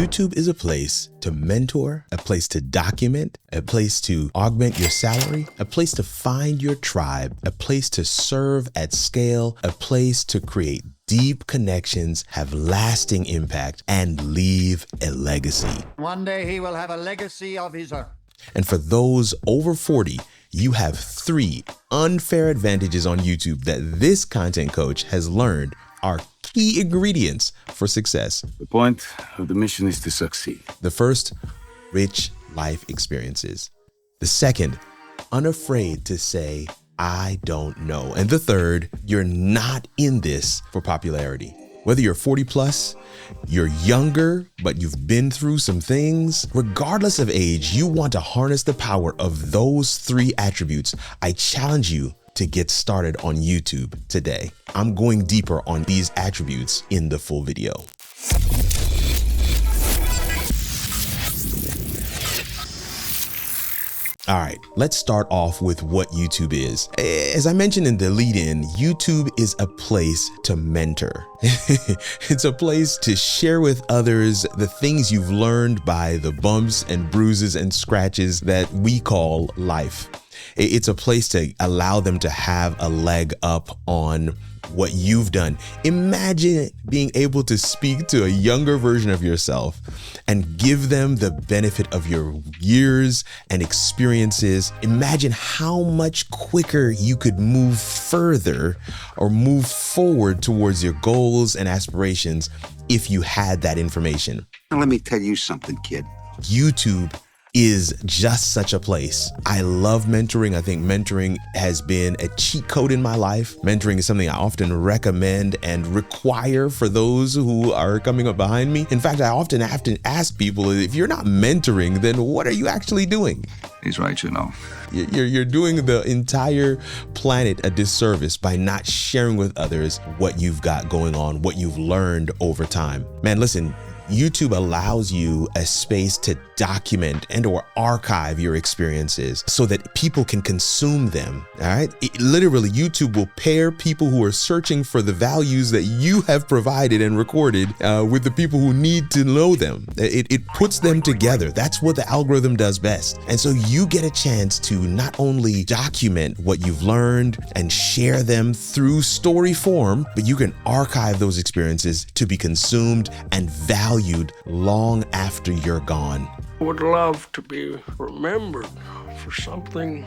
YouTube is a place to mentor, a place to document, a place to augment your salary, a place to find your tribe, a place to serve at scale, a place to create deep connections, have lasting impact, and leave a legacy. One day he will have a legacy of his own. And for those over 40, you have 3 unfair advantages on YouTube that this content coach has learned are key ingredients for success. The point of the mission is to succeed. The first, rich life experiences. The second, unafraid to say, I don't know. And the third, you're not in this for popularity. Whether you're 40 plus, you're younger, but you've been through some things, regardless of age, you want to harness the power of those 3 attributes. I challenge you to get started on YouTube today. I'm going deeper on these attributes in the full video. All right, let's start off with what YouTube is. As I mentioned in the lead-in, YouTube is a place to mentor. It's a place to share with others the things you've learned by the bumps and bruises and scratches that we call life. It's a place to allow them to have a leg up on what you've done. Imagine being able to speak to a younger version of yourself and give them the benefit of your years and experiences. Imagine how much quicker you could move further or move forward towards your goals and aspirations if you had that information. Now, let me tell you something, kid. YouTube is just such a place. I love mentoring. I think mentoring has been a cheat code in my life. Mentoring is something I often recommend and require for those who are coming up behind me. In fact, I often have to ask people, if you're not mentoring, then what are you actually doing? He's right, you know. You're doing the entire planet a disservice by not sharing with others what you've got going on, what you've learned over time. Man, listen, YouTube allows you a space to document and or archive your experiences so that people can consume them. All right. Literally, YouTube will pair people who are searching for the values that you have provided and recorded with the people who need to know them. It puts them together. That's what the algorithm does best. And so you get a chance to not only document what you've learned and share them through story form, but you can archive those experiences to be consumed and valued long after you're gone. I would love to be remembered for something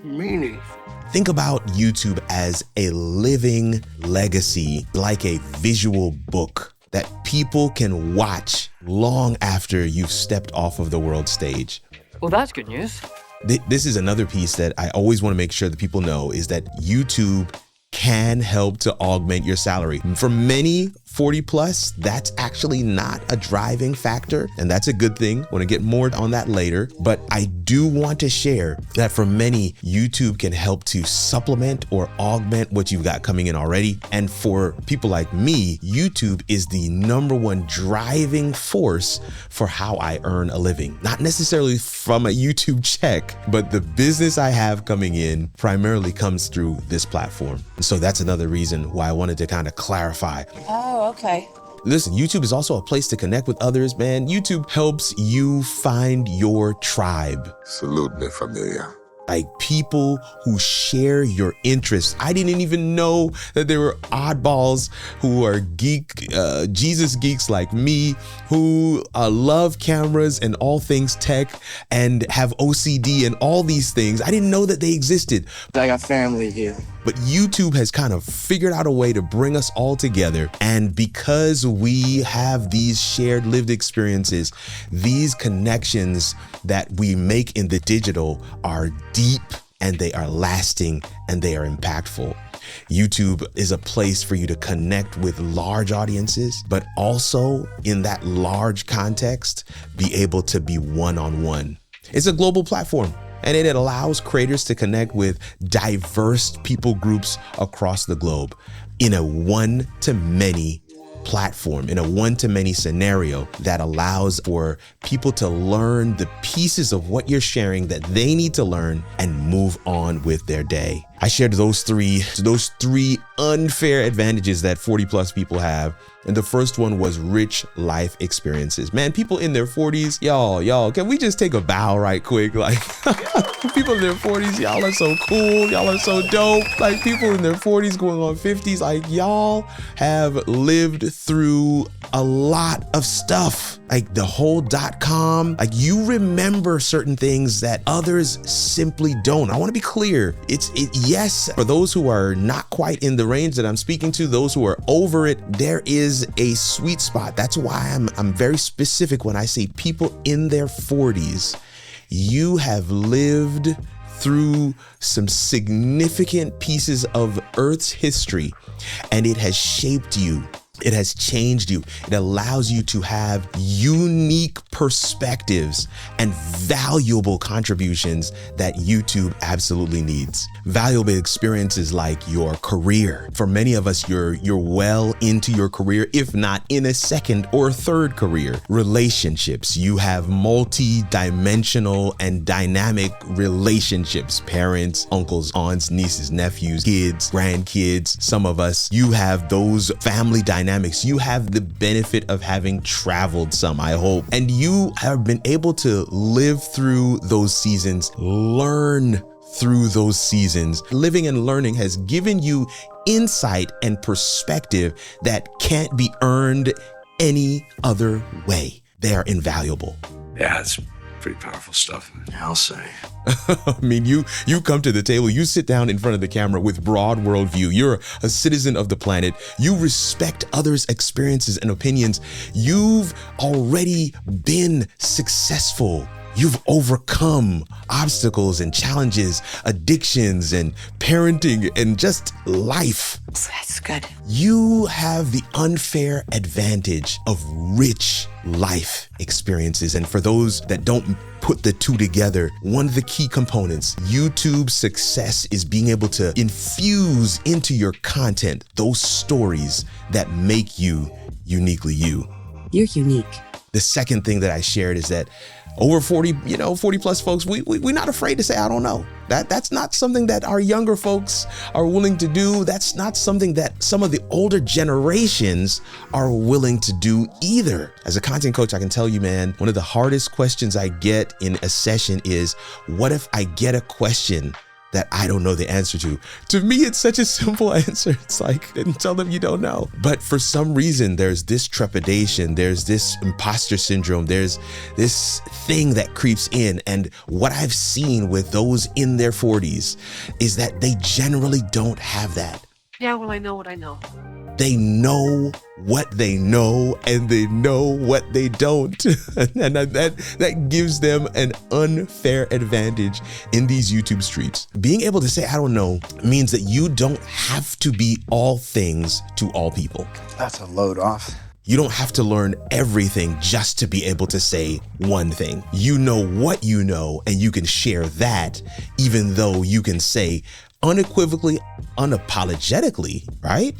meaningful. Think about YouTube as a living legacy, like a visual book that people can watch long after you've stepped off of the world stage. Well, that's good news. This is another piece that I always want to make sure that people know is that YouTube can help to augment your salary. For many 40 plus, that's actually not a driving factor, and that's a good thing. Want to get more on that later, but I do want to share that for many, YouTube can help to supplement or augment what you've got coming in already. And for people like me, YouTube is the #1 driving force for how I earn a living. Not necessarily from a YouTube check, but the business I have coming in primarily comes through this platform. And so that's another reason why I wanted to kind of clarify. Oh, okay. Listen, YouTube is also a place to connect with others, man. YouTube helps you find your tribe. Salute me, familia. Like people who share your interests. I didn't even know that there were oddballs who are Jesus geeks like me, who love cameras and all things tech and have OCD and all these things. I didn't know that they existed. I got family here. But YouTube has kind of figured out a way to bring us all together. And because we have these shared lived experiences, these connections that we make in the digital are deep and they are lasting and they are impactful. YouTube is a place for you to connect with large audiences, but also in that large context, be able to be one-on-one. It's a global platform. And it allows creators to connect with diverse people groups across the globe in a one-to-many platform, in a one-to-many scenario that allows for people to learn the pieces of what you're sharing that they need to learn and move on with their day. I shared those three unfair advantages that 40 plus people have. And the first one was rich life experiences. Man, people in their 40s, y'all, can we just take a bow right quick? Like, people in their 40s, y'all are so cool. Y'all are so dope. Like, people in their 40s going on 50s, like, y'all have lived through a lot of stuff. Like the whole .com, like you remember certain things that others simply don't. I want to be clear. Yes, for those who are not quite in the range that I'm speaking to, those who are over it, there is a sweet spot. That's why I'm very specific when I say people in their 40s. You have lived through some significant pieces of Earth's history, and it has shaped you. It has changed you. It allows you to have unique perspectives and valuable contributions that YouTube absolutely needs. Valuable experiences like your career. For many of us, you're well into your career, if not in a second or third career. Relationships. You have multi-dimensional and dynamic relationships. Parents, uncles, aunts, nieces, nephews, kids, grandkids. Some of us, you have those family dynamics. You have the benefit of having traveled some, I hope, and you have been able to live through those seasons, learn through those seasons. Living and learning has given you insight and perspective that can't be earned any other way. They are invaluable. Yeah, it's pretty powerful stuff, I'll say. I mean, you come to the table, you sit down in front of the camera with broad worldview. You're a citizen of the planet. You respect others' experiences and opinions. You've already been successful. You've overcome obstacles and challenges, addictions and parenting and just life. That's good. You have the unfair advantage of rich life experiences. And for those that don't put the two together, one of the key components, YouTube's success is being able to infuse into your content those stories that make you uniquely you. You're unique. The second thing that I shared is that over 40 plus folks, we're not afraid to say, I don't know. That's not something that our younger folks are willing to do. That's not something that some of the older generations are willing to do either. As a content coach, I can tell you, man, one of the hardest questions I get in a session is, what if I get a question that I don't know the answer to? To me, it's such a simple answer. It's like, then tell them you don't know. But for some reason, there's this trepidation, there's this imposter syndrome, there's this thing that creeps in. And what I've seen with those in their 40s is that they generally don't have that. Yeah, well, I know what I know. They know what they know and they know what they don't. And that gives them an unfair advantage in these YouTube streets. Being able to say, I don't know, means that you don't have to be all things to all people. That's a load off. You don't have to learn everything just to be able to say one thing. You know what you know, and you can share that, even though you can say unequivocally, unapologetically, right?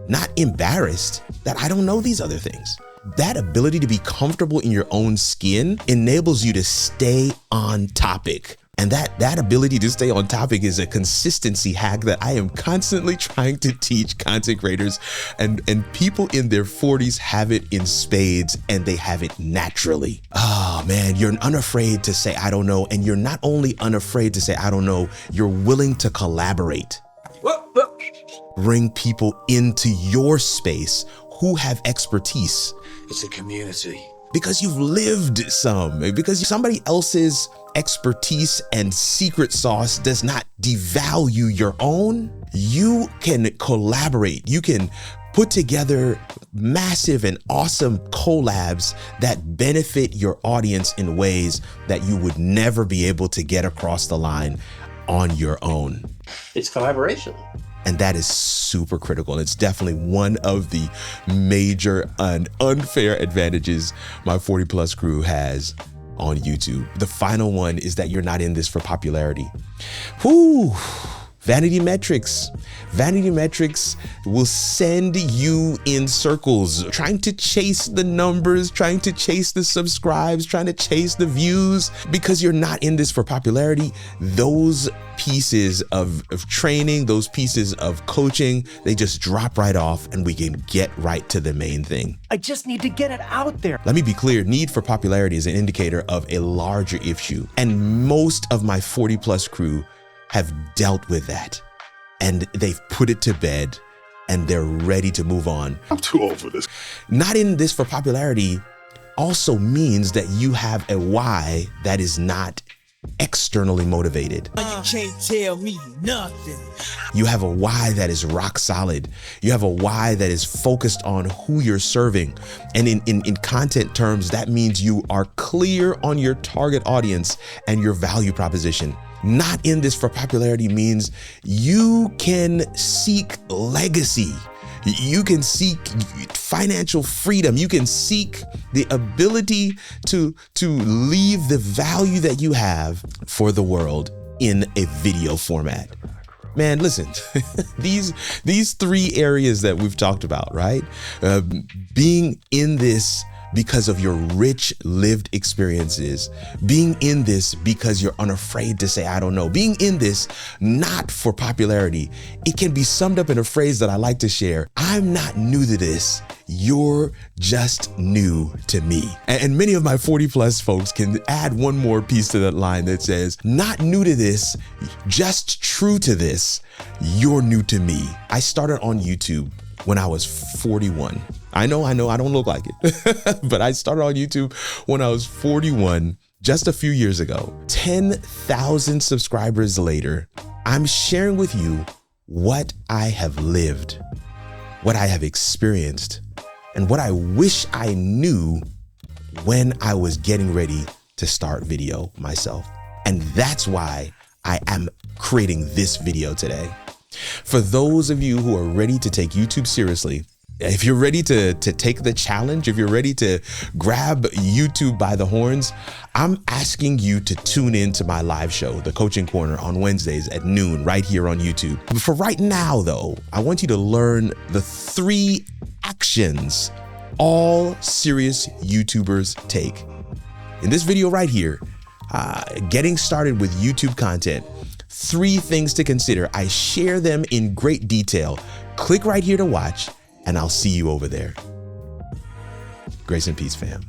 Not embarrassed that I don't know these other things. That ability to be comfortable in your own skin enables you to stay on topic. And that ability to stay on topic is a consistency hack that I am constantly trying to teach content creators, and people in their 40s have it in spades, and they have it naturally. Oh man, you're unafraid to say, I don't know. And you're not only unafraid to say, I don't know, you're willing to collaborate. Bring people into your space who have expertise. It's a community. Because you've lived some, because somebody else's expertise and secret sauce does not devalue your own. You can collaborate. You can put together massive and awesome collabs that benefit your audience in ways that you would never be able to get across the line on your own. It's collaboration. And that is super critical. And it's definitely one of the major and unfair advantages my 40 plus crew has on YouTube. The final one is that you're not in this for popularity. Whew. Vanity metrics. Vanity metrics will send you in circles, trying to chase the numbers, trying to chase the subscribes, trying to chase the views, because you're not in this for popularity. Those pieces of training, those pieces of coaching, they just drop right off and we can get right to the main thing. I just need to get it out there. Let me be clear, need for popularity is an indicator of a larger issue. And most of my 40+ crew have dealt with that, and they've put it to bed and they're ready to move on. I'm too old for this. Not in this for popularity also means that you have a why that is not externally motivated. You can't tell me nothing. You have a why that is rock solid. You have a why that is focused on who you're serving. And in content terms, that means you are clear on your target audience and your value proposition. Not in this for popularity means you can seek legacy. You can seek financial freedom. You can seek the ability to leave the value that you have for the world in a video format. Man, listen, these 3 areas that we've talked about, right? Being in this because of your rich lived experiences, being in this because you're unafraid to say, I don't know, being in this not for popularity. It can be summed up in a phrase that I like to share. I'm not new to this. You're just new to me. And many of my 40+ folks can add one more piece to that line that says, not new to this, just true to this. You're new to me. I started on YouTube when I was 41. I know, I don't look like it, but I started on YouTube when I was 41, just a few years ago. 10,000 subscribers later, I'm sharing with you what I have lived, what I have experienced, and what I wish I knew when I was getting ready to start video myself. And that's why I am creating this video today. For those of you who are ready to take YouTube seriously, if you're ready to take the challenge, if you're ready to grab YouTube by the horns, I'm asking you to tune in to my live show, The Coaching Corner, on Wednesdays at noon, right here on YouTube. But for right now, though, I want you to learn the 3 actions all serious YouTubers take. In this video right here, getting started with YouTube content, 3 things to consider. I share them in great detail. Click right here to watch, and I'll see you over there. Grace and peace, fam.